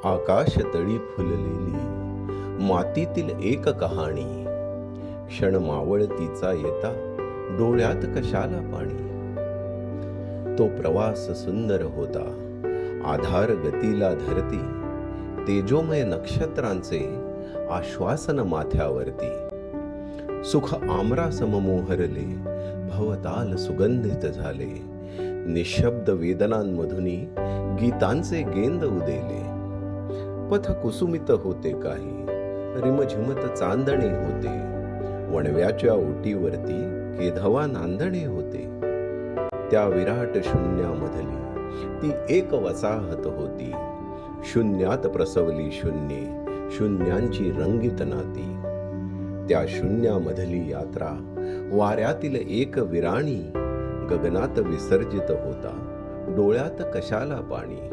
आकाश तळी फुललेली मातीतील एक कहाणी, क्षण मावळतीचा येता डोळ्यात कशाला पाणी. तो प्रवास सुंदर होता, आधार गतीला धरती, तेजोमय नक्षत्रांचे आश्वासन माथ्यावरती. सुख आमरा सममोहरले, भवताल सुगंधित झाले, निशब्द वेदनांमधुनी गीतांचे गेंद उदेले. पथ कुसुमित होते काही, रिमझिमत चांदणे होते, वणव्याच्या ओटीवरती केधवा नांदणे होते. त्या विराट शून्यामधली ती एक वसाहत होती, शून्यात प्रसवली शून्ये, शून्यांची रंगीत नाती. त्या शून्यामधली यात्रा वाऱ्यातील एक विराणी, गगनात विसर्जित होता, डोळ्यात कशाला पाणी.